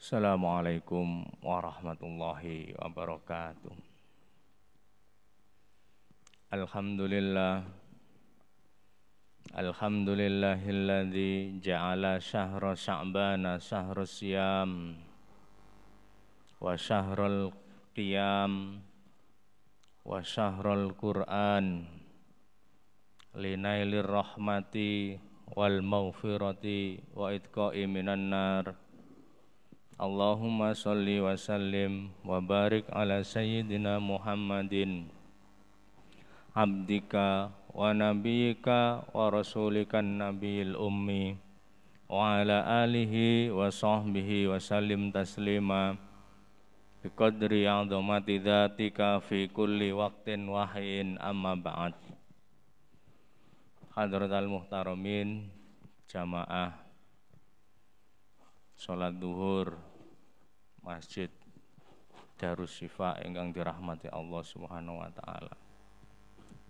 Assalamualaikum warahmatullahi wabarakatuh. Alhamdulillah. Alhamdulillahilladzi ja'ala syahra sya'bana syahrus siyam wa syahrul qiyam wa syahrul qur'an linailir rahmati wal maghfirati wa itqa'i minan nar. Allahumma sholli wa sallim wa barik ala sayyidina Muhammadin abdika wa nabiyyika wa rasulikan nabiyil ummi wa ala alihi wa sahbihi wa sallim taslima biqadri azamati dzatika fi kulli waqtin wahyin amma ba'd. Hadratal muhtaramin jamaah salat duhur Masjid Darus Syifa ingkang dirahmati Allah Subhanahu wa taala.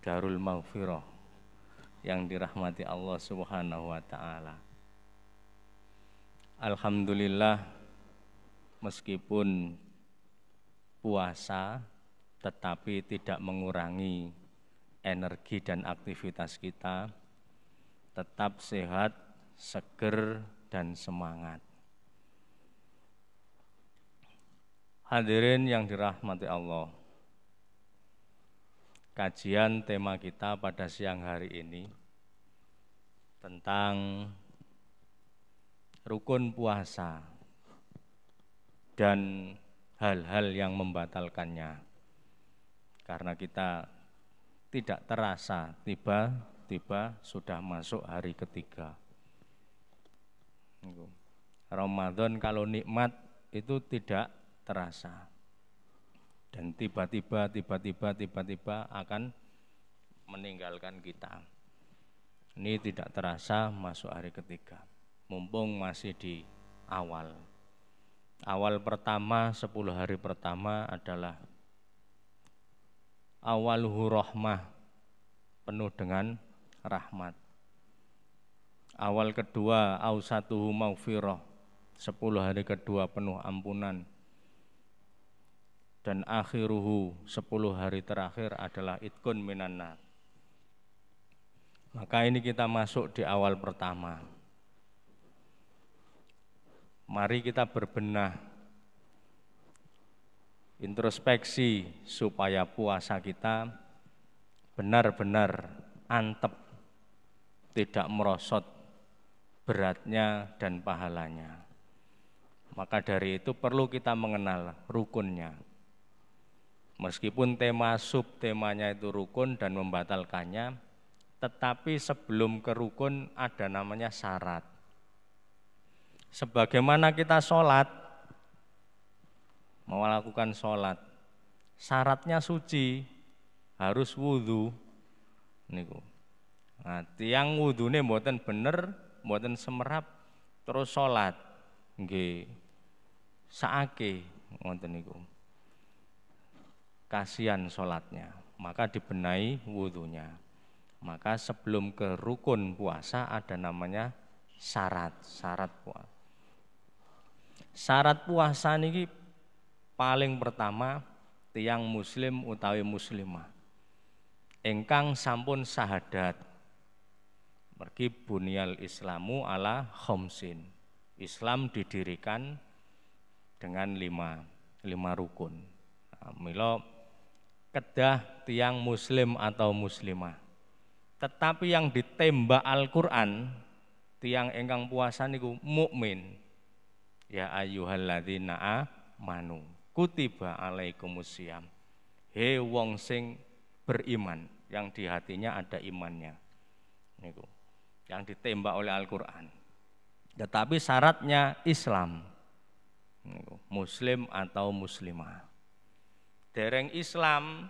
Darul Maghfirah yang dirahmati Allah Subhanahu wa taala. Alhamdulillah, meskipun puasa tetapi tidak mengurangi energi dan aktivitas kita, tetap sehat, seger dan semangat. Hadirin yang dirahmati Allah, kajian tema kita pada siang hari ini tentang rukun puasa dan hal-hal yang membatalkannya. Karena kita tidak terasa tiba-tiba sudah masuk hari ketiga. Ramadan kalau nikmat itu tidak terasa. Dan tiba-tiba akan meninggalkan kita. Ini tidak terasa masuk hari ketiga. Mumpung masih di awal. Awal pertama, 10 hari pertama adalah awaluhu rahmah, penuh dengan rahmat. Awal kedua, ausatuhu maghfirah, 10 hari kedua penuh ampunan. Dan akhiruhu 10 hari terakhir adalah itkun minan nar. Maka ini kita masuk di awal pertama. Mari kita berbenah, introspeksi supaya puasa kita benar-benar antep, tidak merosot beratnya dan pahalanya. Maka dari itu perlu kita mengenal rukunnya. Meskipun tema subtemanya itu rukun dan membatalkannya, tetapi sebelum ke rukun ada namanya syarat. Sebagaimana kita sholat, mau lakukan sholat, syaratnya suci, harus wudhu. Nah, tiang wudhunya mboten bener, mboten semerap, terus sholat, nggih, saake, ngoten niku. Kasihan sholatnya, maka dibenahi wudhunya. Maka sebelum ke rukun puasa ada namanya syarat puasa. Syarat puasa niki paling pertama tiang muslim utawi muslimah ingkang sampun syahadat. Mergi bunyal islamu ala khamsin. Islam didirikan dengan lima rukun. Nah, mila kedah tiang muslim atau muslimah. Tetapi yang ditembak Al-Qur'an tiang ingkang puasa niku mukmin. Ya ayyuhalladzina amanu kutiba alaikumusiyam. He wong sing beriman, yang di hatinya ada imannya. Niku yang ditembak oleh Al-Qur'an. Tetapi syaratnya Islam. Niku, muslim atau muslimah. Dereng Islam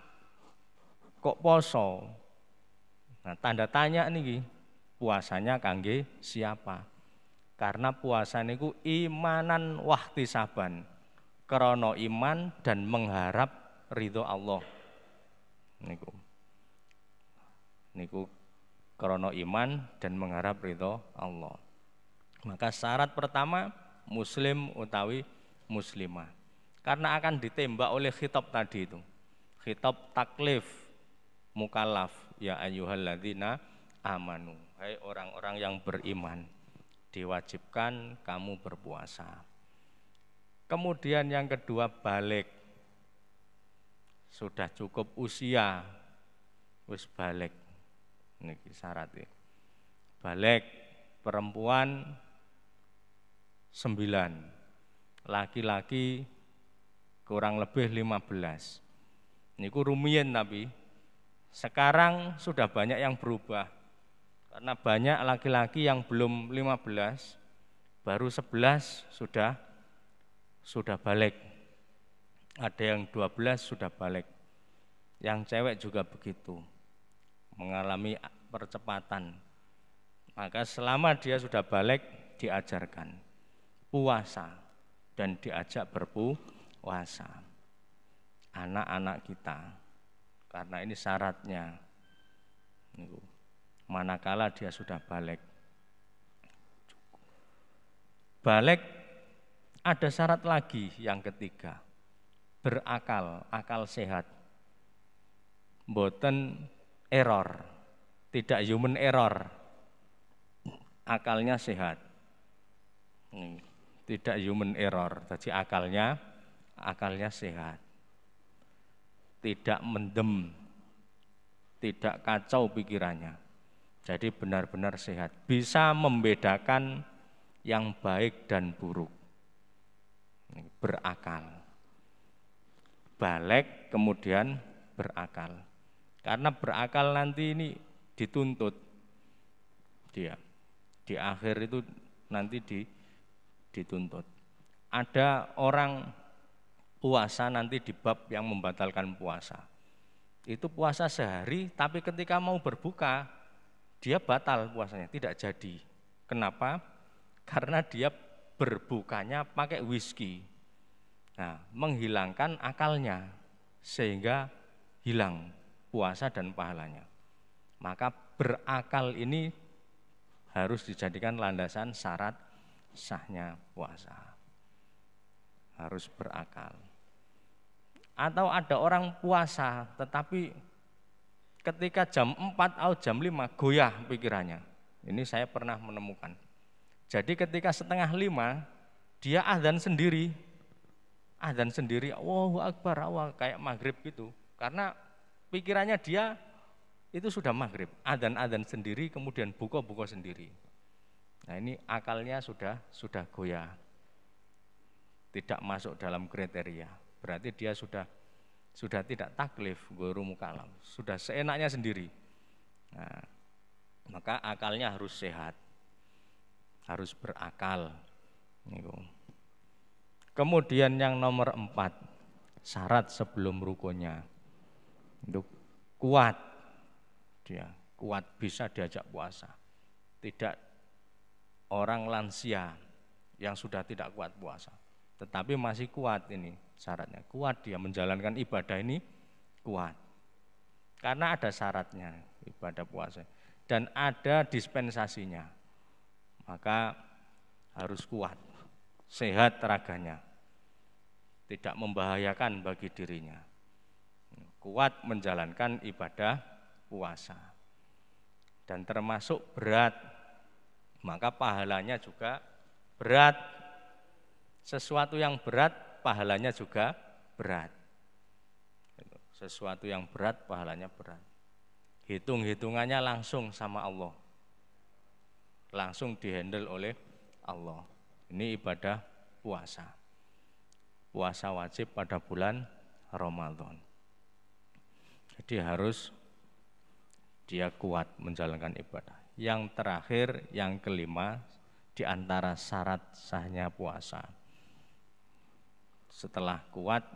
kok poso. Nah, tanda tanya niki, puasanya kangge siapa? Karena puasa niku imanan wahtisaban, krana iman dan mengharap ridho Allah. Niku krana iman dan mengharap ridho Allah. Maka syarat pertama muslim utawi muslimah. Karena akan ditembak oleh khitab tadi itu. Khitab taklif mukallaf, ya ayyuhalladzina amanu. Hai orang-orang yang beriman, diwajibkan kamu berpuasa. Kemudian yang kedua balik. Sudah cukup usia, wis balik. Niki syaratnya. Balik perempuan 9, laki-laki kurang lebih 15. Niku rumiyin tapi sekarang sudah banyak yang berubah. Karena banyak laki-laki yang belum 15, baru 11 sudah balik. Ada yang 12 sudah balik. Yang cewek juga begitu, mengalami percepatan. Maka selama dia sudah balik, diajarkan puasa dan diajak berpuasa. Anak-anak kita, karena ini syaratnya. Manakala dia sudah balik. Balik ada syarat lagi yang ketiga, berakal, akal sehat. Mboten error, tidak human error. Akalnya sehat. Tidak human error, jadi akalnya sehat. Tidak mendem, tidak kacau pikirannya. Jadi benar-benar sehat, bisa membedakan yang baik dan buruk. Berakal. Balik kemudian berakal. Karena berakal nanti ini dituntut dia. Di akhir itu nanti dituntut. Ada orang puasa nanti di bab yang membatalkan puasa. Itu puasa sehari, tapi ketika mau berbuka, dia batal puasanya, tidak jadi. Kenapa? Karena dia berbukanya pakai whisky. Nah, menghilangkan akalnya, sehingga hilang puasa dan pahalanya. Maka berakal ini harus dijadikan landasan syarat sahnya puasa. Harus berakal. Atau ada orang puasa tetapi ketika jam 4 atau jam 5 goyah pikirannya. Ini saya pernah menemukan. Jadi ketika setengah 5 dia adzan sendiri. Adzan sendiri, Allahu Akbar, kayak maghrib gitu. Karena pikirannya dia itu sudah maghrib. Adzan sendiri kemudian buka sendiri. Nah ini akalnya sudah goyah. Tidak masuk dalam kriteria. Berarti dia sudah tidak taklif, ghairu mukallaf, sudah seenaknya sendiri. Nah, maka akalnya harus sehat, harus berakal. Kemudian yang nomor 4, syarat sebelum rukunnya, itu kuat, dia kuat bisa diajak puasa. Tidak orang lansia yang sudah tidak kuat puasa, tetapi masih kuat ini syaratnya, kuat dia menjalankan ibadah ini kuat. Karena ada syaratnya ibadah puasa dan ada dispensasinya. Maka harus kuat, sehat raganya, tidak membahayakan bagi dirinya. Kuat menjalankan ibadah puasa. Dan termasuk berat, maka pahalanya juga berat. Sesuatu yang berat, pahalanya juga berat. Sesuatu yang berat, pahalanya berat. Hitung-hitungannya langsung sama Allah. Langsung dihandle oleh Allah. Ini ibadah puasa. Puasa wajib pada bulan Ramadan. Jadi harus dia kuat menjalankan ibadah. Yang terakhir, yang kelima, di antara syarat sahnya puasa. Setelah kuat,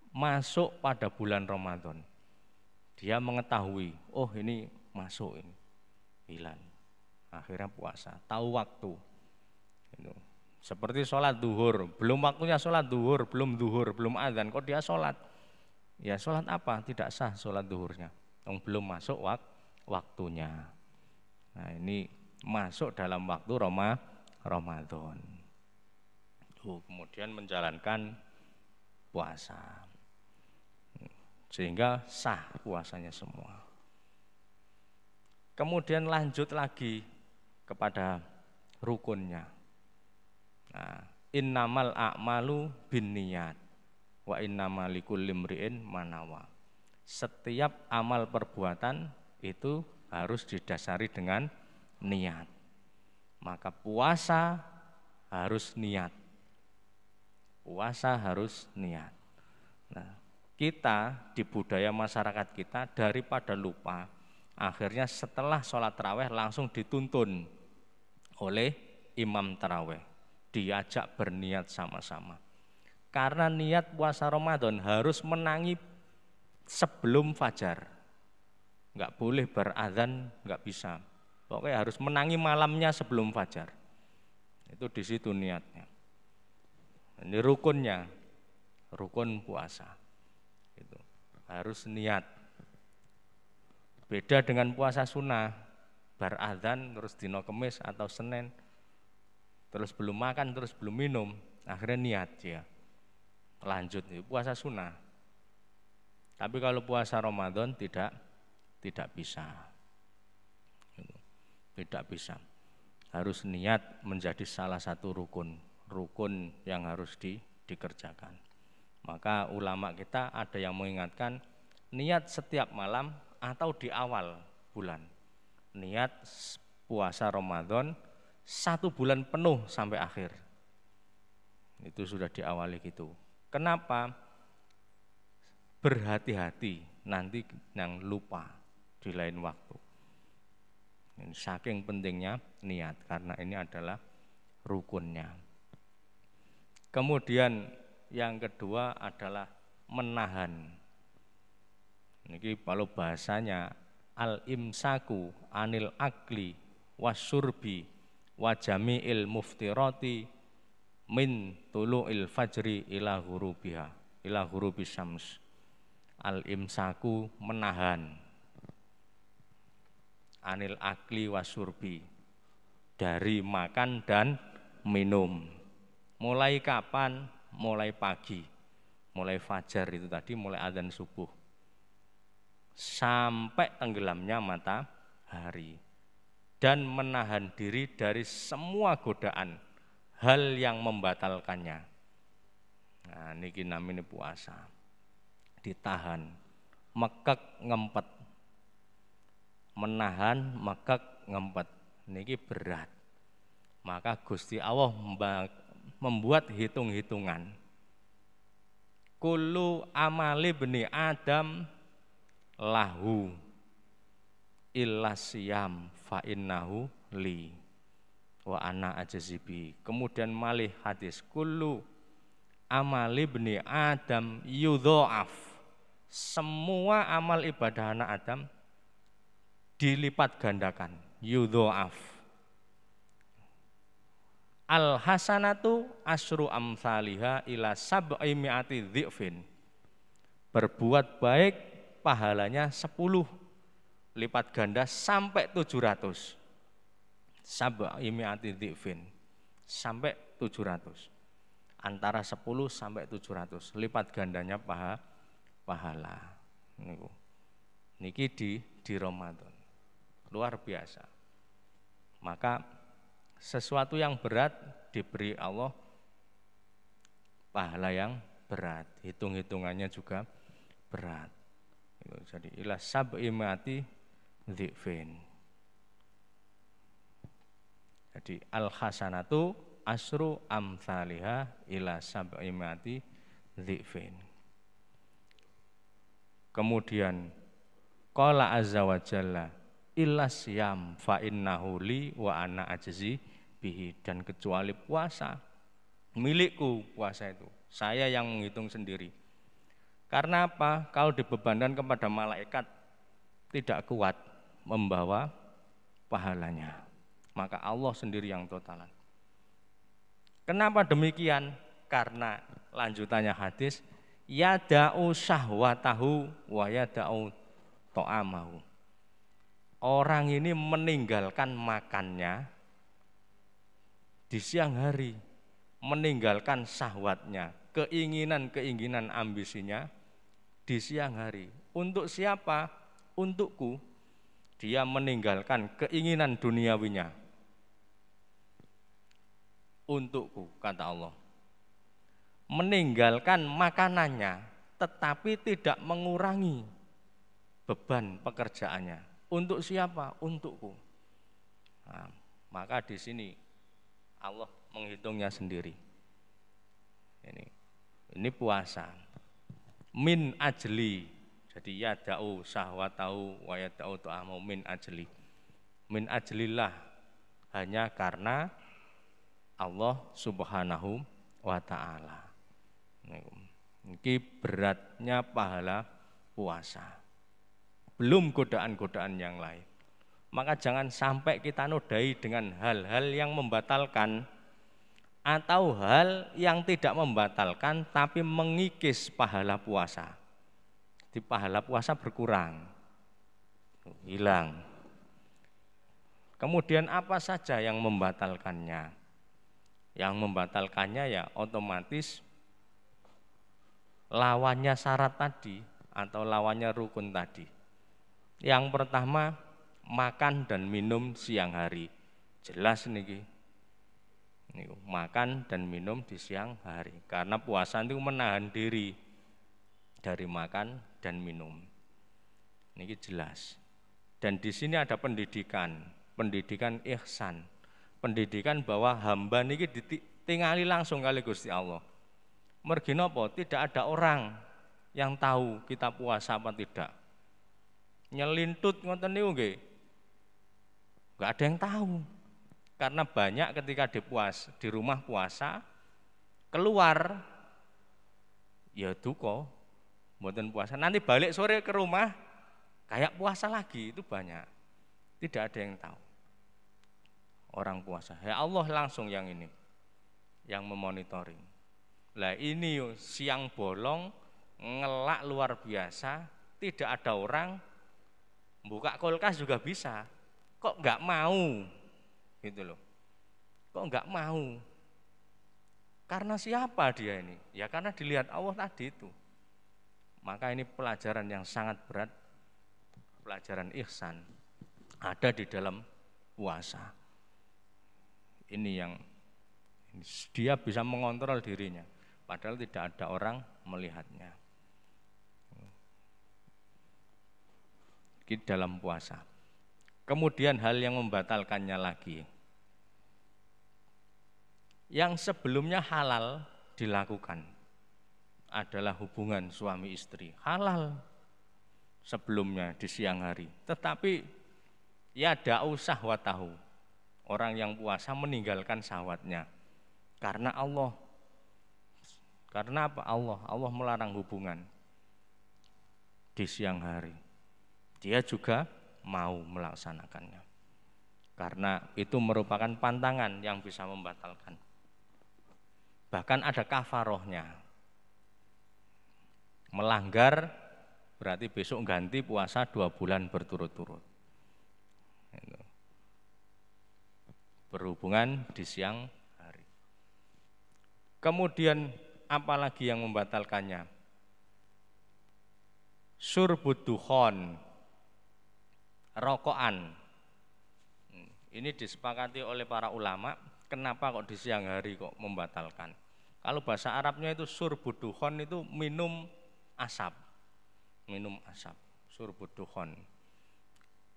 masuk pada bulan Ramadan. Dia mengetahui, oh ini masuk ini, hilal. Akhirnya puasa, tahu waktu. Seperti sholat duhur, belum waktunya sholat duhur, belum adzan, kok dia sholat. Ya sholat apa? Tidak sah sholat duhurnya, belum masuk waktunya. Nah ini masuk dalam waktu Ramadan. Kemudian menjalankan puasa. Sehingga sah puasanya semua. Kemudian lanjut lagi kepada rukunnya. Nah, innamal a'malu binniyat wa innamal likulli imri'in manawa. Setiap amal perbuatan itu harus didasari dengan niat. Maka puasa harus niat. Puasa harus niat. Nah, kita di budaya masyarakat kita daripada lupa, akhirnya setelah sholat tarawih langsung dituntun oleh imam tarawih, diajak berniat sama-sama. Karena niat puasa Ramadan harus menangi sebelum fajar, nggak boleh berazan, nggak bisa. Pokoknya harus menangi malamnya sebelum fajar. Itu di situ niatnya. Ini rukunnya, rukun puasa. Itu harus niat. Beda dengan puasa sunnah, berazan terus dino Kemis atau Senin, terus belum makan, terus belum minum, akhirnya niat ya. Lanjut puasa sunnah. Tapi kalau puasa Ramadan tidak bisa. Tidak bisa. Harus niat menjadi salah satu rukun yang harus dikerjakan. Maka ulama kita ada yang mengingatkan niat setiap malam atau di awal bulan. Niat puasa Ramadan 1 bulan penuh sampai akhir. Itu sudah diawali gitu. Kenapa? Berhati-hati nanti yang lupa di lain waktu. Ini saking pentingnya niat karena ini adalah rukunnya. Kemudian yang kedua adalah menahan. Ini kalau bahasanya al-imsaku anil akli wasyurbi wa jami'il muftirati min tulu'il fajri ila ghurubis syams. Al-imsaku menahan anil akli wasyurbi, dari makan dan minum. Mulai kapan? Mulai pagi, mulai fajar itu tadi, mulai adzan subuh sampai tenggelamnya matahari, dan menahan diri dari semua godaan hal yang membatalkannya. Nah, niki namanya puasa. Ditahan, mekek ngempet. Menahan, mekek ngempet. Niki berat. Maka Gusti Allah membuat hitung-hitungan. Kullu amali bani Adam lahu illa siyam fa innahu li wa ana ajzibi. Kemudian malih hadis kullu amali bani Adam yudha'af. Semua amal ibadah anak Adam dilipat gandakan, yudha'af. Al hasanatu asyru amsalihha ila sab'i mi'ati dhi'fin. Berbuat baik pahalanya 10 lipat ganda sampai 700. Sab'i mi'ati dhi'fin sampai 700. Antara 10 sampai 700 lipat gandanya pahala. Niki di Ramadan. Luar biasa. Maka sesuatu yang berat diberi Allah pahala yang berat, hitung-hitungannya juga berat. Jadi ila sab'i mati dhi'fin. Jadi al hasanatu asru amsalihha ila sab'i mati dhi'fin. Kemudian qala azza wa jalla illa siyam fa innahu li wa ana ajzi bihi, dan kecuali puasa milikku. Puasa itu saya yang menghitung sendiri. Karena apa? Kalau dibebankan kepada malaikat tidak kuat membawa pahalanya, maka Allah sendiri yang totalan. Kenapa demikian? Karena lanjutannya hadis yada'u syahwatahu wa yada'u ta'amahu. Orang ini meninggalkan makannya di siang hari meninggalkan syahwatnya, keinginan-keinginan ambisinya di siang hari. Untuk siapa? Untukku. Dia meninggalkan keinginan duniawinya. Untukku, kata Allah. Meninggalkan makanannya, tetapi tidak mengurangi beban pekerjaannya. Untuk siapa? Untukku. Nah, maka di sini Allah menghitungnya sendiri. Ini puasa. Min ajli. Jadi ya da'u syahwatahu wa ya da'u tu'amu min ajli. Min ajlillah. Hanya karena Allah subhanahu wa ta'ala. Ini beratnya pahala puasa. Belum godaan-godaan yang lain. Maka jangan sampai kita nodai dengan hal-hal yang membatalkan atau hal yang tidak membatalkan tapi mengikis pahala puasa. Di pahala puasa berkurang, hilang. Kemudian apa saja yang membatalkannya? Yang membatalkannya ya otomatis lawannya syarat tadi atau lawannya rukun tadi. Yang pertama, makan dan minum siang hari. Jelas niki. Makan dan minum di siang hari. Karena puasa itu menahan diri dari makan dan minum. Niki jelas. Dan di sini ada pendidikan ihsan. Pendidikan bahwa hamba niki ditingali langsung kali Gusti Allah. Mergi napa? Tidak ada orang yang tahu kita puasa apa tidak. Nyelintut ngoten niku nggih. Enggak ada yang tahu. Karena banyak ketika di rumah puasa keluar ya duka mboten puasa. Nanti balik sore ke rumah kayak puasa lagi, itu banyak. Tidak ada yang tahu. Orang puasa. Ya Allah langsung yang ini yang memonitoring. Lah ini siang bolong ngelak luar biasa, tidak ada orang. Buka kulkas juga bisa, kok enggak mau, gitu loh. Kok enggak mau? Karena siapa dia ini? Ya karena dilihat Allah tadi itu. Maka ini pelajaran yang sangat berat, pelajaran ihsan, ada di dalam puasa. Ini yang dia bisa mengontrol dirinya, padahal tidak ada orang melihatnya. Di dalam puasa. Kemudian hal yang membatalkannya lagi. Yang sebelumnya halal dilakukan adalah hubungan suami istri. Halal sebelumnya di siang hari. Tetapi ya da'u syahwatahu. Orang yang puasa meninggalkan syahwatnya. Karena Allah. Karena apa? Allah melarang hubungan di siang hari. Dia juga mau melaksanakannya. Karena itu merupakan pantangan yang bisa membatalkan. Bahkan ada kafarohnya. Melanggar berarti besok ganti puasa 2 bulan berturut-turut. Berhubungan di siang hari. Kemudian apalagi yang membatalkannya? Surbud dukhon, rokokan. Ini disepakati oleh para ulama. Kenapa kok di siang hari kok membatalkan? Kalau bahasa Arabnya itu surbud dukhon itu minum asap. Minum asap, surbud dukhon.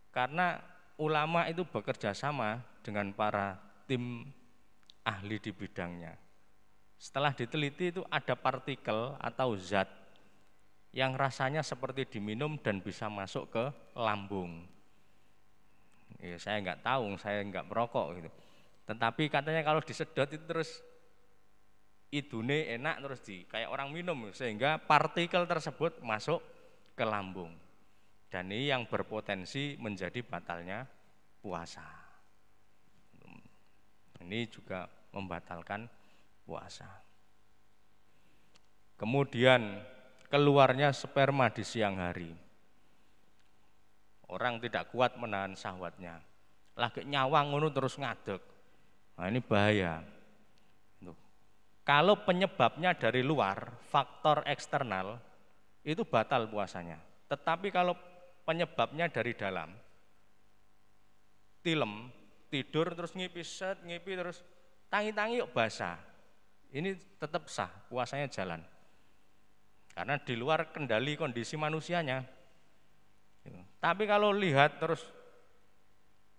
Karena ulama itu bekerja sama dengan para tim ahli di bidangnya. Setelah diteliti itu ada partikel atau zat yang rasanya seperti diminum dan bisa masuk ke lambung. Ya, saya nggak tahu, saya nggak merokok gitu. Tetapi katanya kalau disedot itu terus idune enak terus kayak orang minum sehingga partikel tersebut masuk ke lambung. Dan ini yang berpotensi menjadi batalnya puasa. Ini juga membatalkan puasa. Kemudian keluarnya sperma di siang hari. Orang tidak kuat menahan syahwatnya. Lagi nyawang ngono terus ngadeg. Nah, ini bahaya. Kalau penyebabnya dari luar, faktor eksternal, itu batal puasanya. Tetapi kalau penyebabnya dari dalam, tilem, tidur terus ngipi terus tangi-tangi yuk basah, ini tetap sah, puasanya jalan. Karena di luar kendali kondisi manusianya. Tapi kalau lihat terus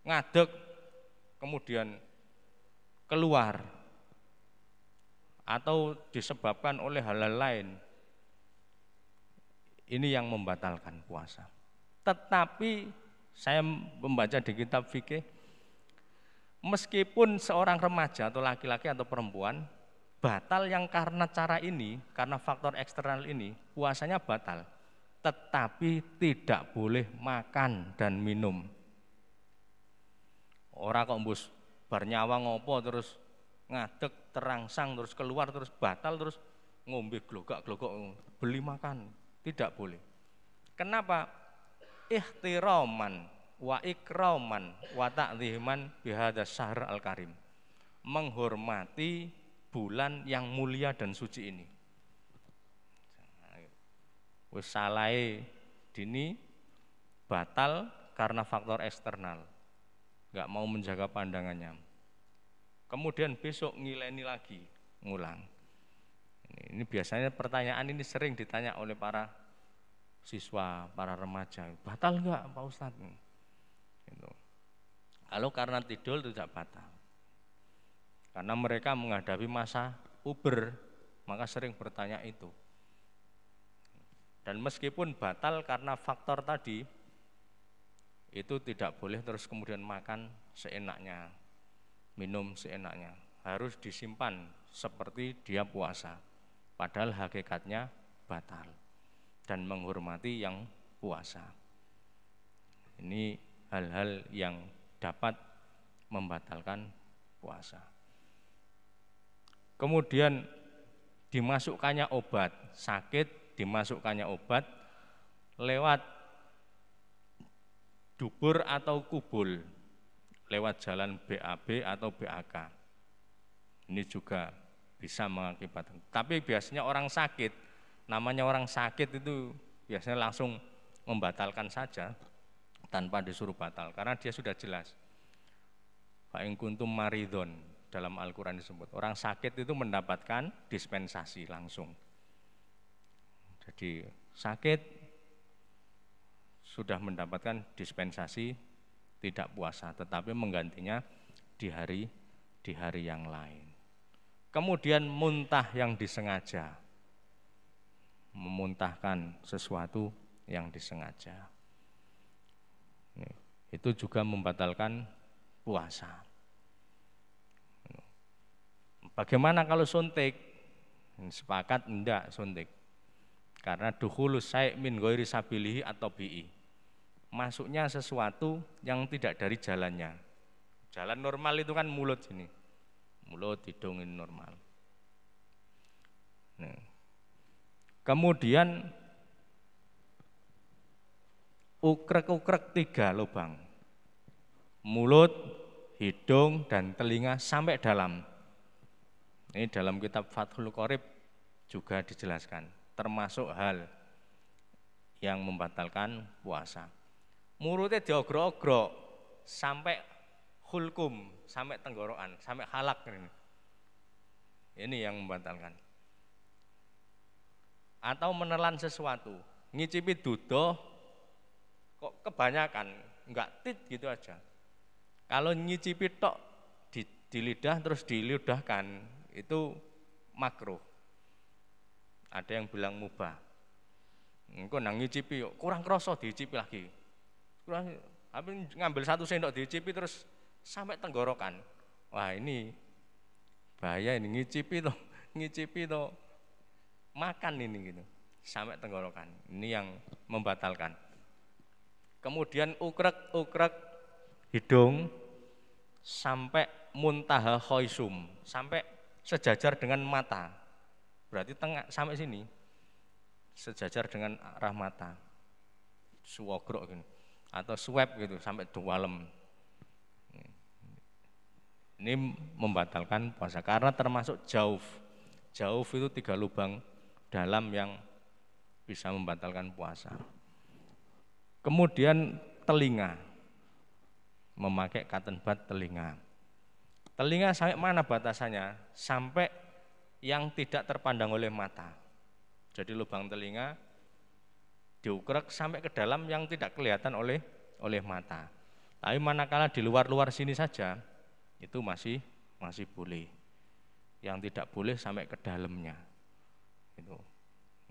ngadeg, kemudian keluar, atau disebabkan oleh hal-hal lain, ini yang membatalkan puasa. Tetapi saya membaca di kitab fikih, meskipun seorang remaja atau laki-laki atau perempuan batal yang karena cara ini, karena faktor eksternal ini, puasanya batal, tetapi tidak boleh makan dan minum. Ora kok mbus bar nyawa ngopo terus ngadeg terangsang terus keluar terus batal terus ngombe glogak-glogok beli makan, tidak boleh. Kenapa? Ihtiraman wa ikraman wa ta'dhiman bihadza syahr al-karim. Menghormati bulan yang mulia dan suci ini. Wis salahe dini batal karena faktor eksternal. Enggak mau menjaga pandangannya. Kemudian besok ngileni lagi, ngulang. Ini biasanya pertanyaan ini sering ditanya oleh para siswa, para remaja. Batal enggak Pak Ustadz? Gitu. Kalau karena tidur tidak batal. Karena mereka menghadapi masa puber, maka sering bertanya itu. Dan meskipun batal karena faktor tadi, itu tidak boleh terus kemudian makan seenaknya, minum seenaknya, harus disimpan seperti dia puasa, padahal hakikatnya batal dan menghormati yang puasa. Ini hal-hal yang dapat membatalkan puasa. Kemudian dimasukkannya obat, sakit dimasukkannya obat lewat dubur atau kubul, lewat jalan BAB atau BAK. Ini juga bisa mengakibatkan. Tapi biasanya orang sakit, namanya orang sakit itu biasanya langsung membatalkan saja tanpa disuruh batal, karena dia sudah jelas. Fa in kuntum maridhon, dalam Al-Quran disebut, orang sakit itu mendapatkan dispensasi langsung. Jadi sakit sudah mendapatkan dispensasi tidak puasa, tetapi menggantinya di hari yang lain. Kemudian muntah yang disengaja, memuntahkan sesuatu yang disengaja, itu juga membatalkan puasa. Bagaimana kalau suntik? Sepakat enggak suntik, karena dukhulus syai' min ghairi sabilihi atau bi'i, masuknya sesuatu yang tidak dari jalannya. Jalan normal itu kan mulut sini, mulut hidung ini normal. Nah, kemudian ukrek-ukrek 3 lubang, mulut, hidung, dan telinga sampai dalam. Ini dalam kitab Fathul Qorib juga dijelaskan, termasuk hal yang membatalkan puasa. Mulutnya diogrok-ogrok sampai hulkum, sampai tenggorokan, sampai halak ini. Ini yang membatalkan. Atau menelan sesuatu, ngicipi dudoh kok kebanyakan, enggak tit gitu aja. Kalau ngicipi tok di lidah terus diludahkan, itu makruh. Ada yang bilang mubah. Engko nang ngicipi kurang kroso diicipi lagi. Kurang, ngambil 1 sendok diicipi terus sampai tenggorokan. Wah, ini bahaya ini, ngicipi toh makan ini gitu. Sampai tenggorokan. Ini yang membatalkan. Kemudian ukrek hidung sampai muntaha khoisum, sampai sejajar dengan mata, berarti tengah sampai sini, sejajar dengan arah mata, suwogrok gini, atau swab gitu sampai dualem. Ini membatalkan puasa karena termasuk jauf. Jauf itu 3 lubang dalam yang bisa membatalkan puasa. Kemudian telinga, memakai cotton bud telinga. Telinga sampai mana batasannya? Sampai yang tidak terpandang oleh mata. Jadi lubang telinga diukrek sampai ke dalam yang tidak kelihatan oleh mata. Tapi manakala di luar sini saja, itu masih boleh. Yang tidak boleh sampai ke dalamnya. Itu.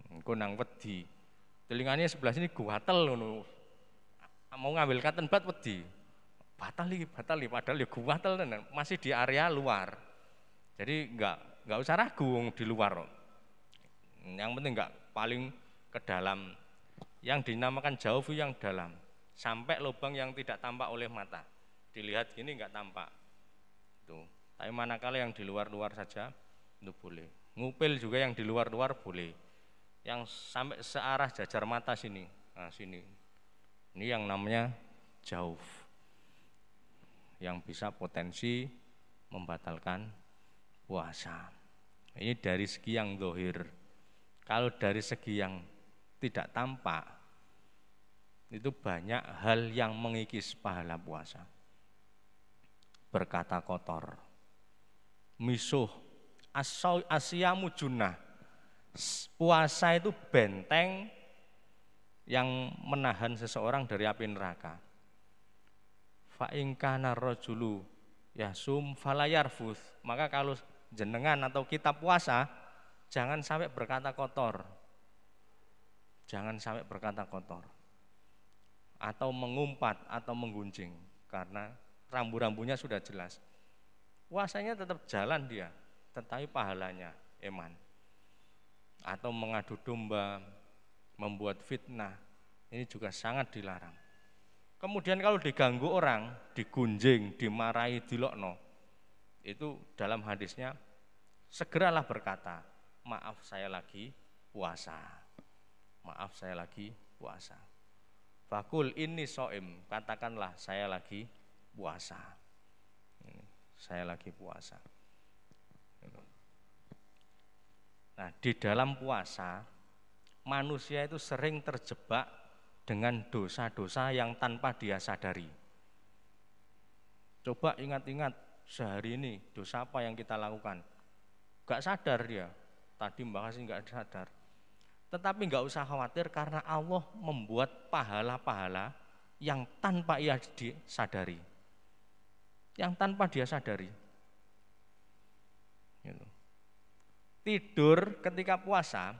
Engko nang wedi. Telinganya sebelah sini guatel ngono. Mau ngambil cotton bud wedi. Batal iki, padahal ya guatel tenan, masih di area luar. Jadi enggak usah ragu di luar. Yang penting enggak paling ke dalam. Yang dinamakan jauh yang dalam. Sampai lubang yang tidak tampak oleh mata. Dilihat gini enggak tampak. Itu. Tapi manakala yang di luar saja itu boleh. Ngupil juga yang di luar boleh. Yang sampai searah jajar mata sini. Nah, sini. Ini yang namanya jauh. Yang bisa potensi membatalkan puasa. Ini dari segi yang zahir. Kalau dari segi yang tidak tampak, itu banyak hal yang mengikis pahala puasa. Berkata kotor, misuh, asyamu junnah. Puasa itu benteng yang menahan seseorang dari api neraka. Fa in kana rajulu yasum fala yarfuth. Maka kalau jenengan atau kita puasa, jangan sampai berkata kotor. Jangan sampai berkata kotor. Atau mengumpat atau menggunjing karena rambu-rambunya sudah jelas. Puasanya tetap jalan dia, tetapi pahalanya eman. Atau mengadu domba, membuat fitnah, ini juga sangat dilarang. Kemudian kalau diganggu orang, digunjing, dimarahi, dilokno, itu dalam hadisnya segeralah berkata, maaf saya lagi puasa. Maaf saya lagi puasa. Fakul ini soim, katakanlah saya lagi puasa. Saya lagi puasa. Nah, di dalam puasa manusia itu sering terjebak dengan dosa-dosa yang tanpa dia sadari. Coba ingat-ingat sehari ini dosa apa yang kita lakukan. Gak sadar dia, tadi Mbak Hasin gak sadar. Tetapi gak usah khawatir karena Allah membuat pahala-pahala yang tanpa ia disadari. Yang tanpa dia sadari. Gitu. Tidur ketika puasa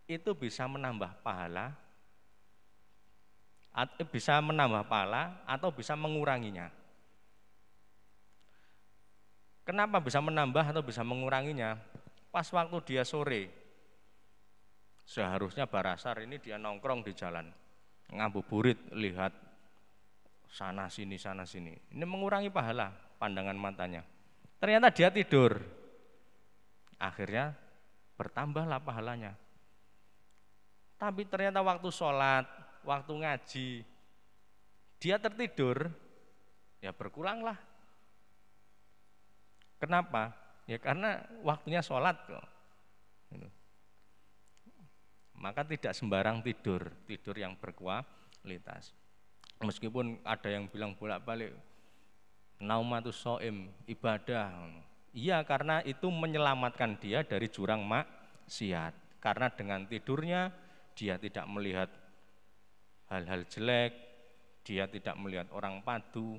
itu bisa menambah pahala atau bisa menguranginya. Kenapa bisa menambah atau bisa menguranginya? Pas waktu dia sore, seharusnya barasar ini dia nongkrong di jalan, ngabuburit, lihat sana sini. Ini mengurangi pahala pandangan matanya. Ternyata dia tidur. Akhirnya bertambahlah pahalanya. Tapi ternyata waktu sholat, waktu ngaji, dia tertidur, ya berkuranglah. Kenapa? Ya karena waktunya sholat kok. Maka tidak sembarang tidur yang berkualitas. Meskipun ada yang bilang bolak-balik, naumatus shaim, ibadah. Iya, karena itu menyelamatkan dia dari jurang maksiat. Karena dengan tidurnya dia tidak melihat hal-hal jelek, dia tidak melihat orang padu,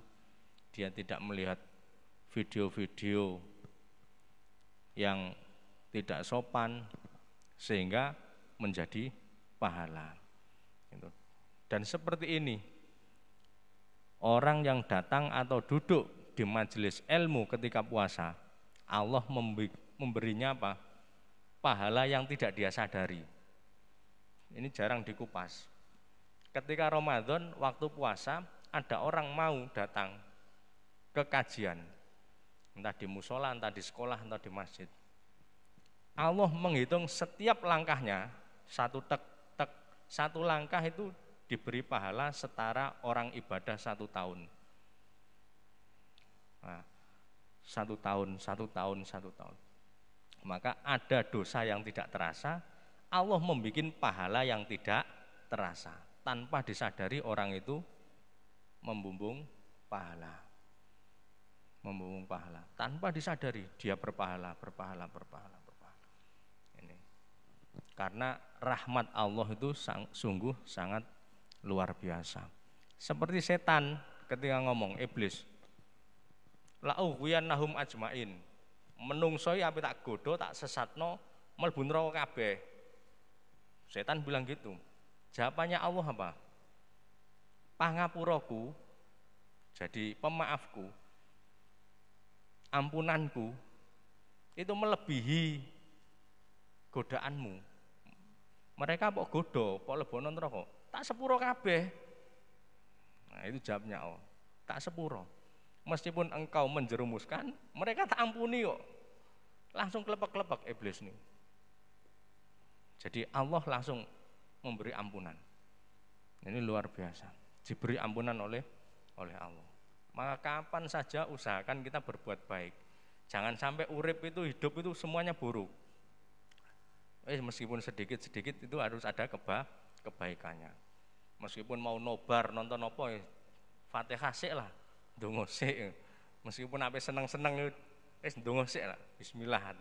dia tidak melihat video-video yang tidak sopan, sehingga menjadi pahala. Dan seperti ini, orang yang datang atau duduk di majelis ilmu ketika puasa, Allah memberinya apa? Pahala yang tidak dia sadari. Ini jarang dikupas. Ketika Ramadan, waktu puasa, ada orang mau datang ke kajian, entah di musola, entah di sekolah, entah di masjid. Allah menghitung setiap langkahnya, satu langkah itu diberi pahala setara orang ibadah 1 tahun. Nah, 1 tahun. Maka ada dosa yang tidak terasa, Allah membuat pahala yang tidak terasa. Tanpa disadari orang itu membumbung pahala. Membumbung pahala. Tanpa disadari dia berpahala. Ini. Karena rahmat Allah itu sungguh sangat luar biasa. Seperti setan ketika ngomong, iblis, la'ughwiyannahum ajmain, menungsoi apa tak godo tak sesatno mlebu neraka kabeh. Setan bilang gitu. Jawabannya Allah apa? Pangapuraku, jadi pemaafku, ampunanku itu melebihi godaanmu. Mereka kok godo, kok lebono neraka, tak sepuro kabeh. Nah, itu jawabnya Allah. Tak sepuro. Meskipun engkau menjerumuskan, mereka tak ampuni kok. Langsung kelepek-kelepek iblis nih. Jadi Allah langsung memberi ampunan. Ini luar biasa. Diberi ampunan oleh Allah. Maka kapan saja usahakan kita berbuat baik. Jangan sampai urip itu, hidup itu semuanya buruk. Meskipun sedikit-sedikit itu harus ada kebaikannya. Meskipun mau nobar nonton apa, Fatihah sik lah, ndonga sik. Meskipun ape seneng-seneng ndonga sik lah, bismillah.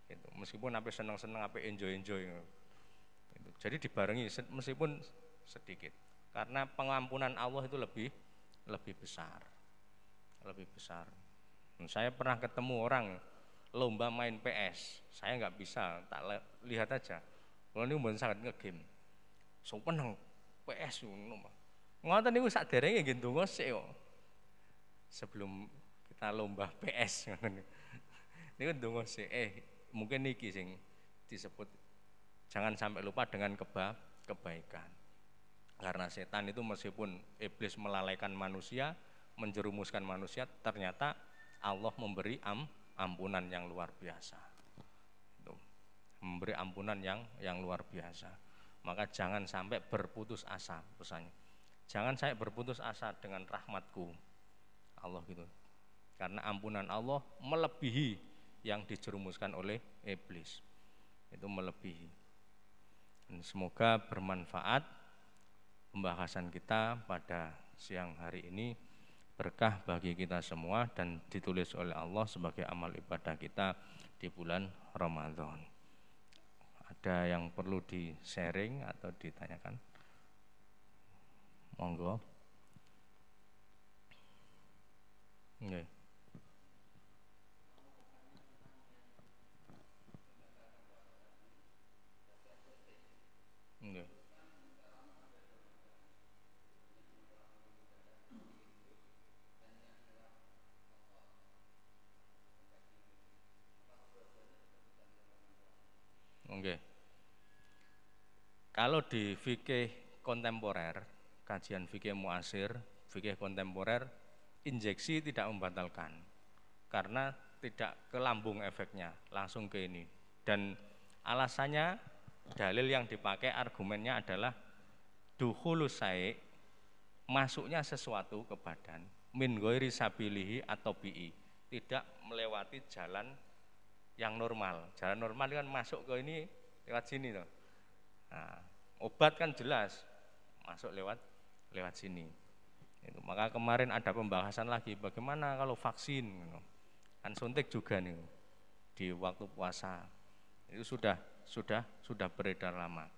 Gitu. Meskipun ape seneng-seneng, ape enjoy. Gitu. Jadi dibarengi meskipun sedikit. Karena pengampunan Allah itu lebih besar. Lebih besar. Saya pernah ketemu orang lomba main PS, saya nggak bisa, tak lihat aja. Kalau ini pun sangat ngegame, so penang PS ngoten niku saderenge nggih ndonga sik kok. Sebelum kita lomba PS ngoten niku ndonga sik. Mungkin niki sing disebut jangan sampai lupa dengan kebaikan. Karena setan itu meskipun iblis melalaikan manusia, menjerumuskan manusia, ternyata Allah memberi ampunan yang luar biasa. Memberi ampunan yang luar biasa. Maka jangan sampai berputus asa pesannya. Jangan sampai berputus asa dengan rahmatku Allah gitu. Karena ampunan Allah melebihi yang dijerumuskan oleh iblis. Itu melebihi. Dan semoga bermanfaat pembahasan kita pada siang hari ini, berkah bagi kita semua dan ditulis oleh Allah sebagai amal ibadah kita di bulan Ramadan. Ada yang perlu di-sharing atau ditanyakan? Monggo. Nggih. Nggih. Nggih. Kalau di fikih kontemporer, kajian fikih muasir, fikih kontemporer, injeksi tidak membatalkan karena tidak ke lambung efeknya, langsung ke ini. Dan alasannya, dalil yang dipakai argumennya adalah dukhulus sai', masuknya sesuatu ke badan, min ghairi sabilihi atau bi'i, tidak melewati jalan yang normal. Jalan normal kan masuk ke ini lewat sini toh. Nah, obat kan jelas masuk lewat sini. Itu. Maka kemarin ada pembahasan lagi bagaimana kalau vaksin, kan suntik juga nih di waktu puasa. Itu sudah beredar lama.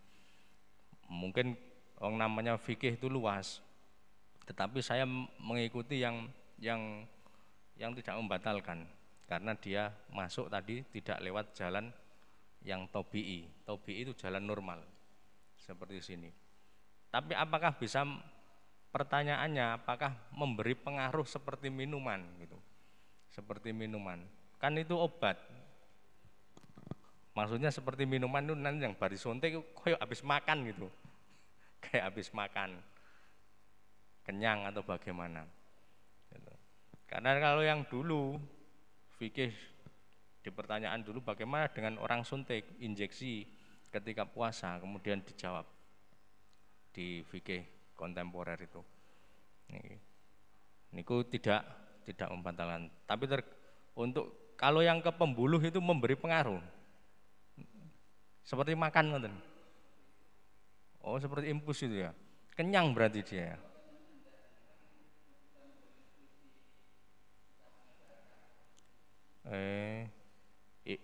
Mungkin namanya fikih itu luas, tetapi saya mengikuti yang tidak membatalkan karena dia masuk tadi tidak lewat jalan yang tobi'i. Tobi'i itu jalan normal seperti sini. Tapi apakah bisa, pertanyaannya apakah memberi pengaruh seperti minuman gitu? Seperti minuman. Kan itu obat. Maksudnya seperti minuman itu nanti yang baris suntik kayak habis makan gitu. Kayak habis makan. Kenyang atau bagaimana? Gitu. Karena kalau yang dulu fikih di pertanyaan dulu bagaimana dengan orang suntik injeksi ketika puasa, kemudian dijawab di fikih kontemporer itu. Niku tidak membatalkan. Tapi untuk Kalau yang ke pembuluh itu memberi pengaruh. Seperti makan ngoten. Oh, seperti infus itu ya. Kenyang berarti dia ya.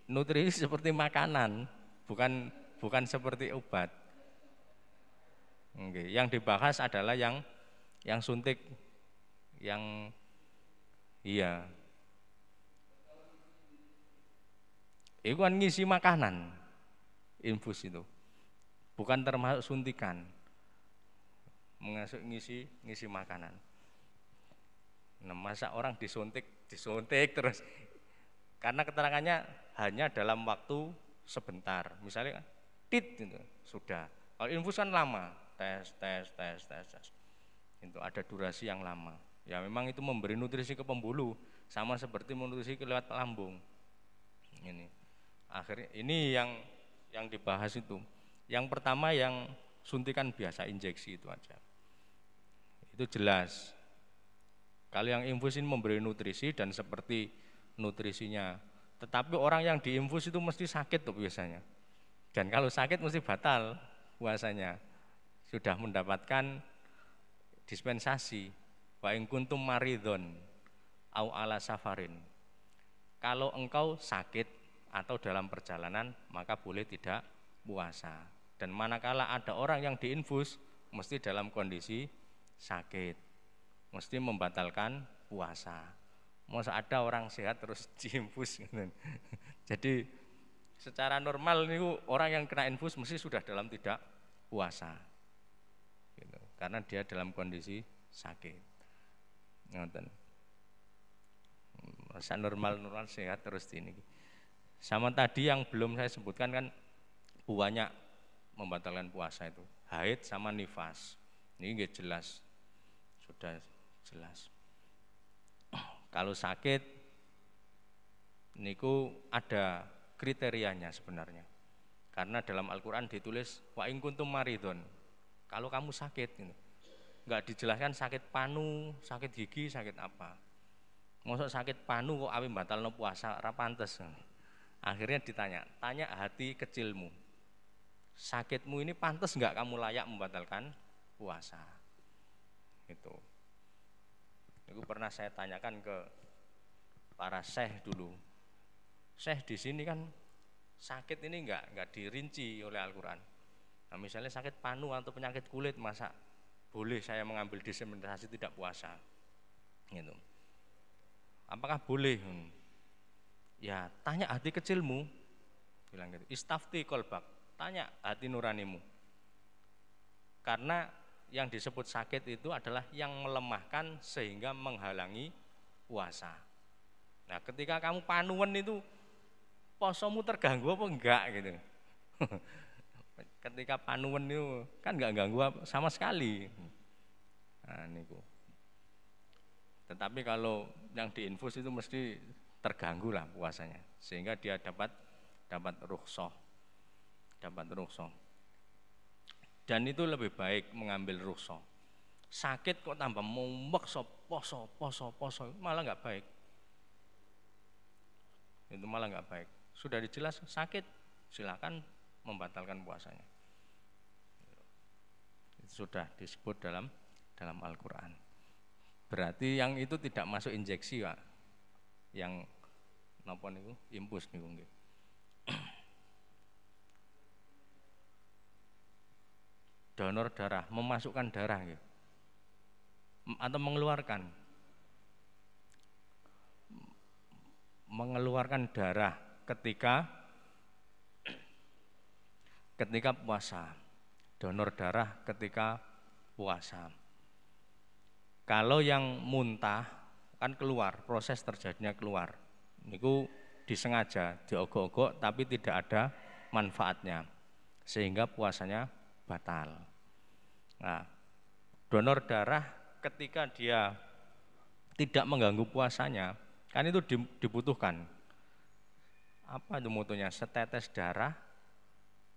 Nutrisi seperti makanan, bukan seperti obat. Oke, yang dibahas adalah yang suntik, yang iya. Itu kan ngisi makanan, infus itu, bukan termasuk suntikan, ngisi makanan. Nah, masa orang disuntik terus, karena keterangannya hanya dalam waktu sebentar, misalnya tit gitu, sudah. Kalau infus kan lama, tes, itu ada durasi yang lama. Ya memang itu memberi nutrisi ke pembuluh, sama seperti nutrisi ke lewat lambung. Ini akhirnya ini yang dibahas itu. Yang pertama yang suntikan biasa, injeksi itu aja. Itu jelas. Kalau yang infus ini memberi nutrisi dan seperti nutrisinya. Tetapi orang yang diinfus itu mesti sakit tuh biasanya. Dan kalau sakit mesti batal puasanya. Sudah mendapatkan dispensasi. Wa in kuntum maridhon au ala safarin. Kalau engkau sakit atau dalam perjalanan maka boleh tidak puasa. Dan manakala ada orang yang diinfus mesti dalam kondisi sakit, mesti membatalkan puasa. Masa ada orang sehat terus diinfus gitu. Jadi secara normal ini orang yang kena infus mesti sudah dalam tidak puasa gitu, karena dia dalam kondisi sakit. Ngoten. Masa normal sehat terus ini. Sama tadi yang belum saya sebutkan kan banyak membatalkan puasa itu, haid sama nifas. Ini nggak jelas, sudah jelas. Kalau sakit niku ada kriterianya sebenarnya. Karena dalam Al-Qur'an ditulis wa in kuntum maridhon. Kalau kamu sakit gitu. Enggak dijelaskan sakit panu, sakit gigi, sakit apa. Mosok sakit panu kok awe batalno puasa, ora pantes. Akhirnya tanya hati kecilmu. Sakitmu ini pantas enggak kamu layak membatalkan puasa? Itu pernah saya tanyakan ke para syekh dulu. Syekh di sini kan sakit ini enggak dirinci oleh Al-Qur'an. Nah, misalnya sakit panu atau penyakit kulit, masa boleh saya mengambil dispensasi tidak puasa? Gitu. Apakah boleh? Ya, tanya hati kecilmu. Bilang gitu. Istafti kolbak, tanya hati nuranimu. Karena yang disebut sakit itu adalah yang melemahkan sehingga menghalangi puasa. Nah, ketika kamu panuan itu posomu terganggu apa enggak gitu. Ketika panuan itu kan enggak ganggu sama sekali. Nah, niku. Tetapi kalau yang diinfus itu mesti terganggu lah puasanya, sehingga dia dapat rukhsah. Dan itu lebih baik mengambil rukhsah. Sakit kok tambah maksa poso malah enggak baik. Itu malah enggak baik. Sudah dijelas sakit, silakan membatalkan puasanya. Itu sudah disebut dalam Al-Qur'an. Berarti yang itu tidak masuk injeksi, Pak. Yang napa niku? Impus niku nggih. Donor darah, memasukkan darah nggih. Atau mengeluarkan darah ketika puasa. Donor darah ketika puasa. Kalau yang muntah kan keluar, proses terjadinya keluar. Niku disengaja, diogok-ogok tapi tidak ada manfaatnya. Sehingga puasanya batal. Nah, donor darah ketika dia tidak mengganggu puasanya, kan itu dibutuhkan. Apa itu motonya? Setetes darah,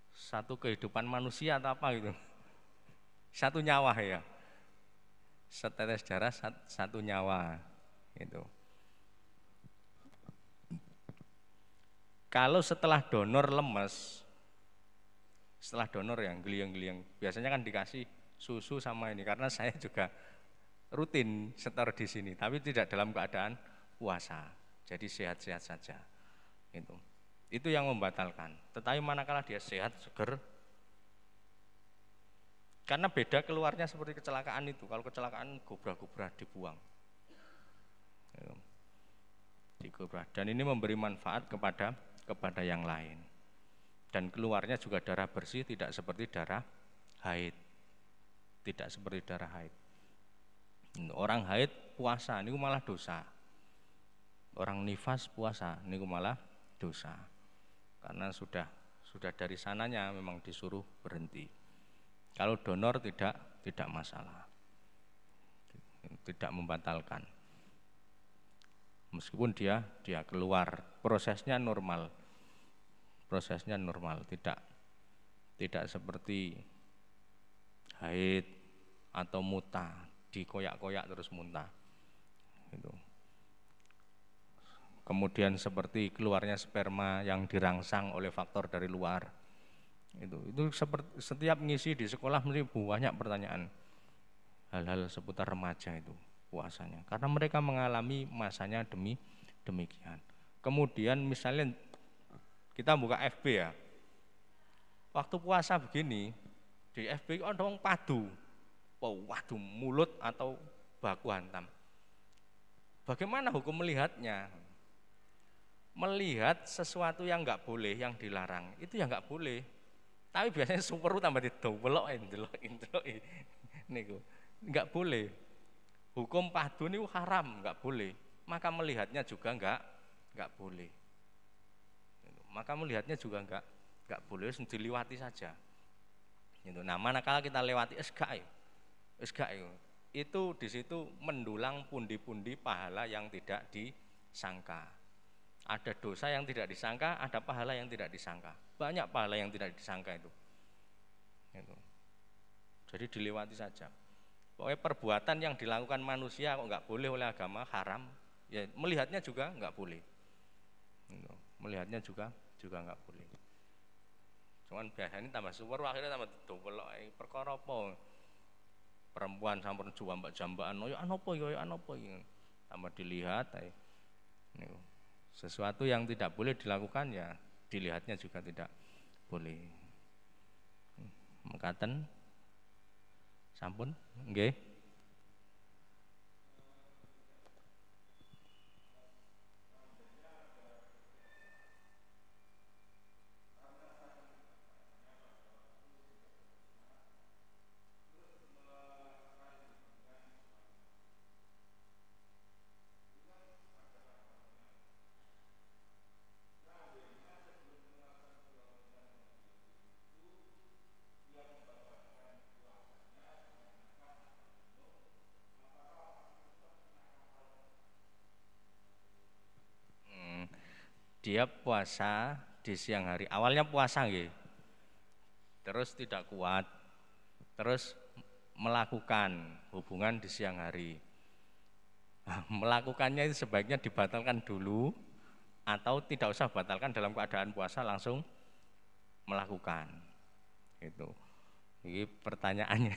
satu kehidupan manusia atau apa gitu. Satu nyawa ya. Setetes darah satu nyawa gitu. Kalau setelah donor lemes, setelah donor yang geliang-geliang, biasanya kan dikasih susu sama ini, karena saya juga rutin setor di sini, tapi tidak dalam keadaan puasa, jadi sehat-sehat saja. Itu yang membatalkan. Tetapi manakala dia sehat, seger, karena beda keluarnya seperti kecelakaan itu. Kalau kecelakaan gubra-gubra dibuang, digubra, dan ini memberi manfaat kepada yang lain. Dan keluarnya juga darah bersih, tidak seperti darah haid. Tidak seperti darah haid. Orang haid puasa ini malah dosa. Orang nifas puasa ini malah dosa. Karena sudah dari sananya memang disuruh berhenti. Kalau donor tidak masalah. Tidak membatalkan. Meskipun dia keluar, prosesnya normal. Prosesnya normal, tidak seperti haid atau muntah, dikoyak-koyak terus muntah. Itu. Kemudian seperti keluarnya sperma yang dirangsang oleh faktor dari luar. Itu seperti setiap ngisi di sekolah mesti banyak pertanyaan hal-hal seputar remaja itu puasanya, karena mereka mengalami masanya demikian. Kemudian misalnya kita buka FB ya, waktu puasa begini di FB ada orang padu, waduh mulut atau baku hantam. Bagaimana hukum melihatnya? Melihat sesuatu yang nggak boleh, yang dilarang, itu ya nggak boleh. Tapi biasanya super tambah didobelok, niku nggak boleh. Hukum padu ini haram, nggak boleh. Maka melihatnya juga nggak boleh. Maka melihatnya juga enggak boleh, diliwati saja. Nah, manakala kita lewati esgai, itu di situ mendulang pundi-pundi pahala yang tidak disangka. Ada dosa yang tidak disangka, ada pahala yang tidak disangka. Banyak pahala yang tidak disangka itu. Jadi dilewati saja. Pokoknya perbuatan yang dilakukan manusia kok enggak boleh oleh agama, haram. Ya melihatnya juga enggak boleh. Melihatnya juga enggak boleh. Cuman biasanya tambah super, akhirnya tambah dobel. Perkara apa? Perempuan sampun jambak-jambakan, yo anopo yo anopo. Tambah dilihat, sesuatu yang tidak boleh dilakukan ya dilihatnya juga tidak boleh. Mekaten sampun nggih. Dia puasa di siang hari. Awalnya puasa nggih. Terus tidak kuat. Terus melakukan hubungan di siang hari. Melakukannya itu sebaiknya dibatalkan dulu atau tidak usah batalkan, dalam keadaan puasa langsung melakukan. Itu. Ini pertanyaannya.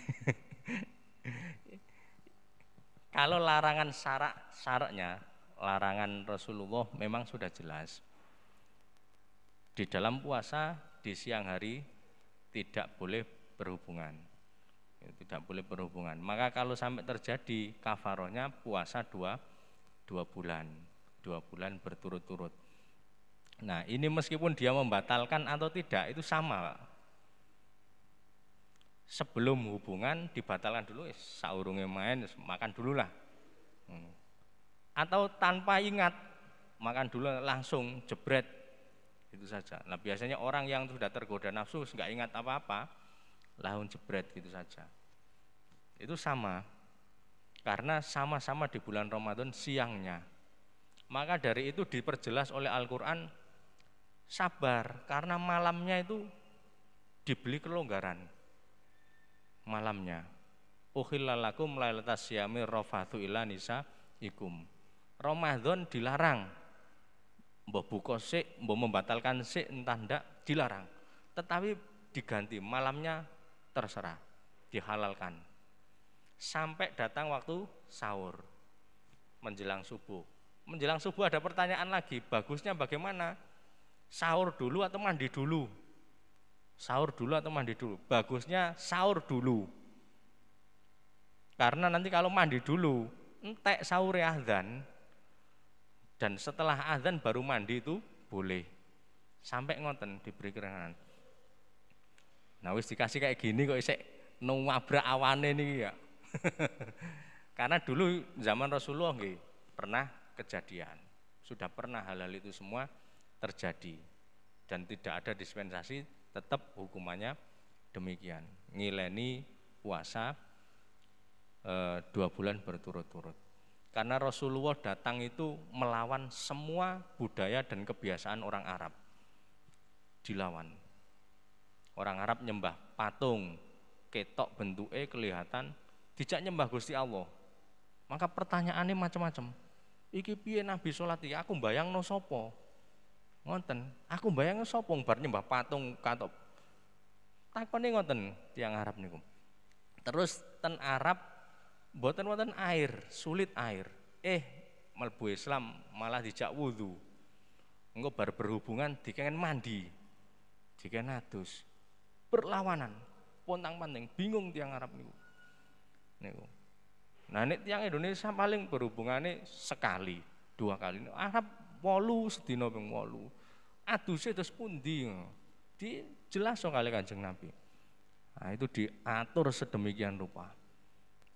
Kalau larangan syaraknya, larangan Rasulullah memang sudah jelas. Di dalam puasa di siang hari tidak boleh berhubungan. Tidak boleh berhubungan. Maka kalau sampai terjadi kafarohnya puasa dua bulan. 2 bulan berturut-turut. Nah, ini meskipun dia membatalkan atau tidak itu sama. Sebelum hubungan dibatalkan dulu, saurunge main makan dulu lah. Atau tanpa ingat makan dulu langsung jebret. Itu saja. Nah, biasanya orang yang sudah tergoda nafsu nggak ingat apa-apa, langsung jebret gitu saja. Itu sama. Karena sama-sama di bulan Ramadan siangnya. Maka dari itu diperjelas oleh Al-Qur'an sabar, karena malamnya itu diberi kelonggaran. Malamnya. Ukhilla lakum lailatas syiyami rafathu ila nisaikum. Ramadan dilarang mbah buka sik, mbah membatalkan sik, entah ndak dilarang. Tetapi diganti malamnya terserah, dihalalkan. Sampai datang waktu sahur, menjelang subuh. Menjelang subuh ada pertanyaan lagi, bagusnya bagaimana? Sahur dulu atau mandi dulu? Sahur dulu atau mandi dulu? Bagusnya sahur dulu. Karena nanti kalau mandi dulu, entek sahur azan, dan setelah azan baru mandi itu boleh. Sampai ngoten diberi keterangan. Nah wis dikasih kayak gini kok isek nabrak awane niki ya. Karena dulu zaman Rasulullah nggih pernah kejadian. Sudah pernah hal-hal itu semua terjadi. Dan tidak ada dispensasi, tetap hukumannya demikian. Ngileni puasa 2 bulan berturut-turut. Karena Rasulullah datang itu melawan semua budaya dan kebiasaan orang Arab. Dilawan. Orang Arab nyembah patung, ketok bentuknya kelihatan, dijak nyembah Gusti Allah. Maka pertanyaannya macam-macam. Iki piye Nabi sholat iki? Aku mbayangno sapa? Ngoten, aku mbayangno sapa bar nyembah patung katok. Takone ngoten tiyang Arab niku. Terus ten Arab mboten wonten air, sulit air. Mlebu Islam malah dijak wudu. Engko bar berhubungan dikengen mandi. Dikengen adus. Berlawanan, pontang-panting, bingung tiang Arab niku. Niku. Nah nek tiang Indonesia paling berhubungannya sekali, 2 kali. Arab 8 sedina ping 8. Aduse terus pundi? Dijelas kali Kanjeng Nabi. Nah itu diatur sedemikian rupa.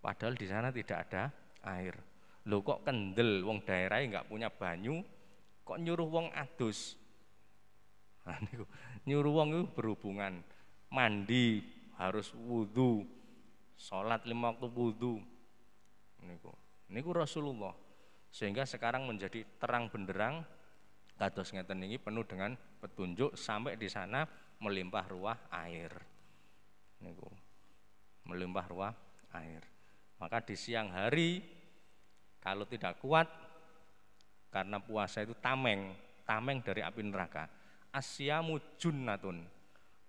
Padahal di sana tidak ada air. Loh kok kendel, wong daerahnya nggak punya banyu, kok nyuruh wong adus? Nah, niku, nyuruh wong itu berhubungan, mandi harus wudu, sholat 5 waktu wudu. Niku Rasulullah. Sehingga sekarang menjadi terang benderang, kados ngeten niki penuh dengan petunjuk sampai di sana melimpah ruah air. Niku melimpah ruah air. Maka di siang hari kalau tidak kuat karena puasa itu tameng dari api neraka. Asyamu junnatun.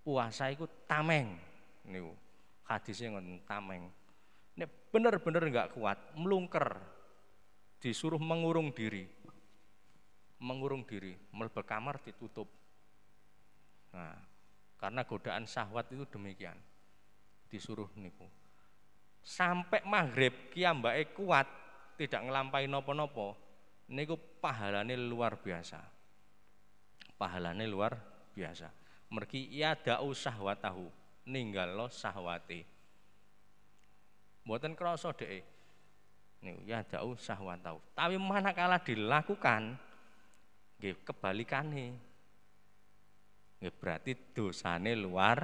Puasa itu tameng. Niku hadisnya ngoten tameng. Nek bener-bener enggak kuat, melungker, disuruh mengurung diri, mlebu kamar ditutup. Nah, karena godaan syahwat itu demikian, disuruh niku. Sampai maghrib kiambake kuat, tidak ngelampaui nopo-nopo, niku pahalane luar biasa. Pahalane luar biasa. Mergi yada'u syahwatahu, ninggalo syahwate. Mboten krasa dhek. Niku yada'u syahwatahu. Tapi manakala dilakukan nggih kebalikane. Nggih berarti dosane luar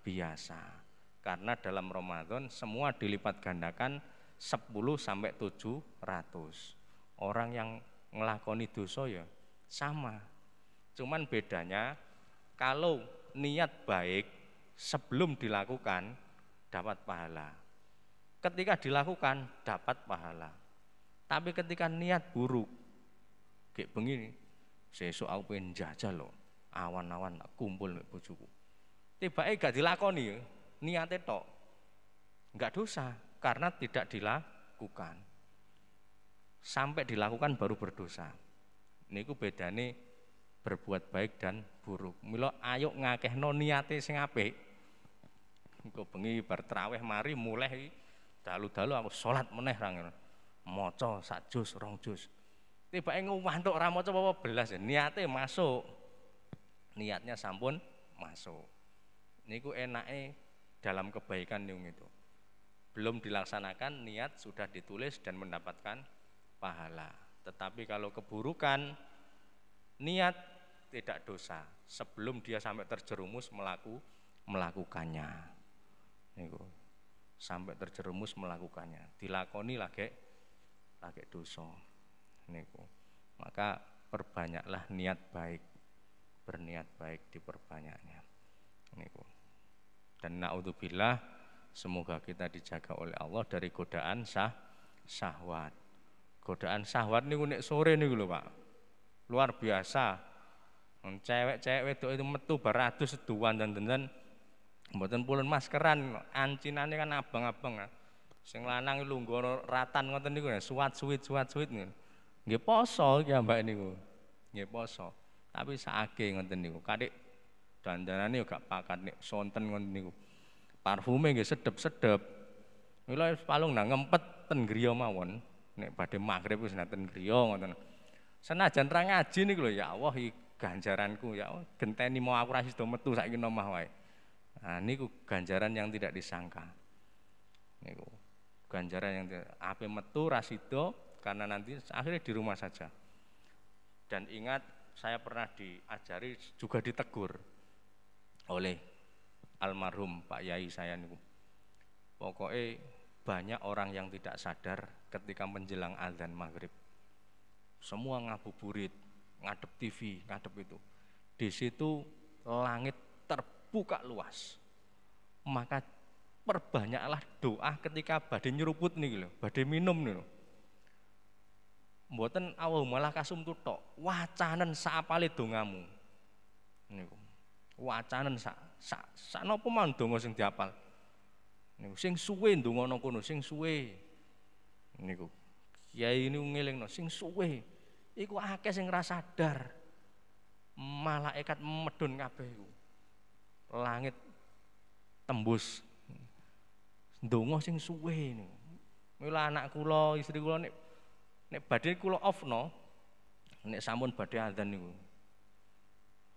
biasa. Karena dalam Ramadan semua dilipat gandakan 10 sampai 700. Orang yang ngelakoni dosa ya sama. Cuman bedanya kalau niat baik sebelum dilakukan dapat pahala. Ketika dilakukan dapat pahala. Tapi ketika niat buruk, kayak begini, sesuk aku pengen jajal loh, awan-awan kumpul mek bojoku. Tibake gak dilakoni, niate tok. Enggak dosa karena tidak dilakukan. Sampai dilakukan baru berdosa. Niku bedane berbuat baik dan buruk. Mila ayo ngakehno niate sing apik. Engko bengi bar traweh mari mulai dalu-dalu aku salat meneh ra ngono. Maca sak juz, 2 juz. Tibake ngantuk ra maca apa belas ya, niate masuk. Niatnya sampun masuk. Niku enake dalam kebaikan niku itu. Belum dilaksanakan niat sudah ditulis dan mendapatkan pahala. Tetapi kalau keburukan niat tidak dosa sebelum dia sampai terjerumus melakukannya. Niku sampai terjerumus melakukannya, dilakoni lagi dosa. Niku. Maka perbanyaklah niat baik, berniat baik diperbanyaknya. Niku. Dan naudzubillah, semoga kita dijaga oleh Allah dari godaan syahwat. Godaan syahwat niku nek sore niku lho, Pak. luar biasa. Cewek-cewek wedok itu metu baratus seduan dan mboten pulun maskeran, ancinane kan abang-abang. Sing lanang lungguh ratan ngoten niku suwat-suwit niku. Nggih poso iki mbak niku. Nggih poso. Tapi saake ngoten niku. Kadek dandanane yo gak pakat nek sonten ngoten niku. Parfume nggih sedep-sedep. Mila palung nang ngempet ten griya mawon. Nek badhe magrib wis ten griya ngoten. Senajan ra ngaji niku lho ya Allah iki ganjaranku ya Allah genteni mau aku ra sida metu saiki omah wae. Nah niku ganjaran yang tidak disangka. Niku ganjaran yang ape metu ra sida karena nanti akhirnya di rumah saja. Dan ingat saya pernah diajari juga ditegur oleh almarhum Pak Yai saya niku. Pokoknya banyak orang yang tidak sadar ketika menjelang azan maghrib. Semua ngabuburit, ngadep TV, ngadep itu. Di situ langit terbuka luas. Maka perbanyaklah doa ketika badhe nyeruput nih lho, badhe minum nih lho. Mboten Allahumma lakasum tok, wacanen saapale dongamu. Niku. Wacanen sak napa man donga sing diapal. Niku sing suwe ndonga kono, sing suwe. Niku. Kiai niku ngelingno sing suwe. Iku akeh sing ra sadar. Malaikat medun kabeh iku. Langit tembus. Ndonga sing suwe niku. Mila anak kula, istri kula nek badhe kula offno, nek sampun badhe azan niku.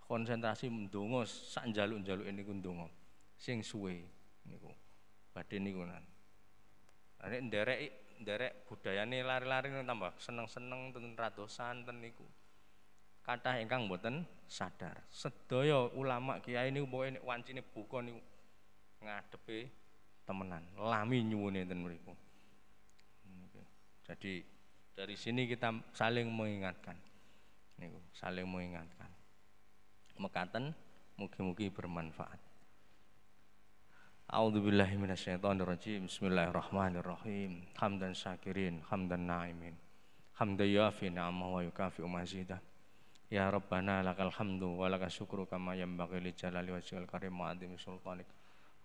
Konsentrasi ndonga sak njaluk-njaluke niku ndonga sing suwe niku. Badhe niku nan. Nek nderek budayane lari-lari tambah seneng-seneng ten radosan ten niku. Kathah ingkang mboten sadar. Sedaya ulama kiai niku pokoke nek wancine buka niku ngadepe temenan, lami nyuwune ten mriku. Jadi dari sini kita saling mengingatkan. Niku, saling mengingatkan. Mekaten mugi-mugi bermanfaat. A'udzubillahi minasyaitonirrajim. Bismillahirrahmanirrahim. Hamdan syakirin, hamdan na'imin. Hamdan yafi ni'amahu wa yukafi'u mazidah. Ya Rabbana lakal hamdu wa lakal syukru kama yanbaghi li jalali wajhikal karim wa 'azimi sultanik.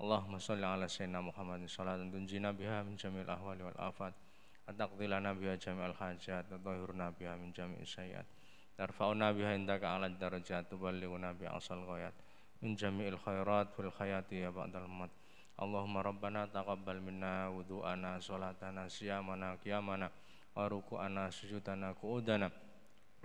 Allahumma shalli ala sayyidina Muhammadin shalatan tunjina biha min jami'il ahwali wal afat. Ataqdilana biha jami'al hajat wa tahhirna biha min jami'is sayyi'at. Tarfa'una biha indaka 'ala darajat tuballighuna biha asal ghayat min jami'il khairat fil hayati ya ba'dal maut. Allahumma rabbana taqabbal minna wudu'ana salatana siyamana qiyamana wa ruku'ana sujudana qu'udana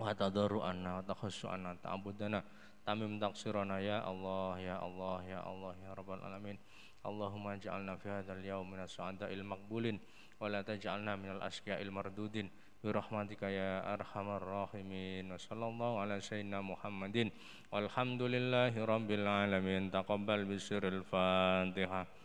wa tadarru'ana wa takhassu'ana ta'budana tamim taqsirana ya Allah ya Allah ya Allah ya rabbal alamin. Allahumma ja'alna fi hadzal yaum minas su'ada'il maqbulin wa la taj'alna minal asqiya'il mardudin bi rahmatika ya arhamar rahimin. Wa sallallahu ala sayyidina Muhammadin walhamdulillahi rabbil alamin. Taqabbal bisiril Fatihah.